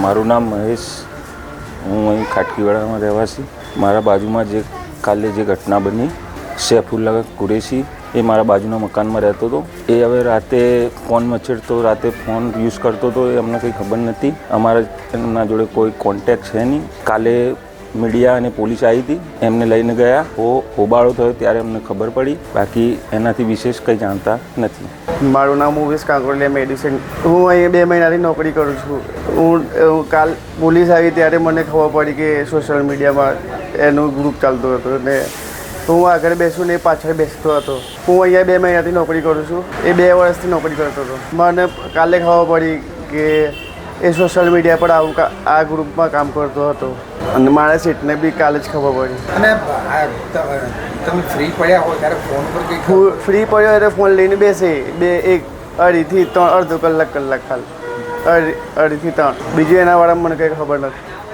મારું નામ મહેશ, હું અહીં ખાટકીવાડામાં રહેવાસી. મારા બાજુમાં જે કાલે જે ઘટના બની, સૈફુલ્લા કુરેશી એ મારા બાજુના મકાનમાં રહેતો હતો. એ હવે રાતે ફોન મચેડતો, રાતે ફોન યુઝ કરતો હતો. એ અમને કંઈ ખબર નથી. એમના જોડે કોઈ કોન્ટેક્ટ છે નહીં. કાલે મીડિયા અને પોલીસ આવી હતી, એમને લઈને ગયા. હોબાળો થયો ત્યારે અમને ખબર પડી. બાકી એનાથી વિશેષ કંઈ જાણતા નથી. મારું નામ મુકેશ કાંકોલિયા મેડિસિન. હું અહીં 2 મહિનાથી નોકરી કરું છું. હું કાલ પોલીસ આવી ત્યારે મને ખબર પડી કે સોશિયલ મીડિયામાં એનું ગ્રુપ ચાલતું હતું અને હું આગળ બેસું ને પાછળ બેસતો હતો. હું અહીંયા 2 મહિનાથી નોકરી કરું છું. એ 2 વર્ષથી નોકરી કરતો હતો. મને કાલે ખબર પડી કે એ સોશિયલ મીડિયા પર આ ગ્રુપમાં કામ કરતો હતો અને મારા સીટને બી કાલે જ ખબર પડી. અને તમે ફ્રી પડ્યા હોય ત્યારે ફોન પર કંઈક ફ્રી પડ્યો એટલે ફોન લઈને બેસે 2-1 અડધો કલાક ખાલી 2.5 થી 3. બીજું એના વાળા મને કંઈ ખબર નથી.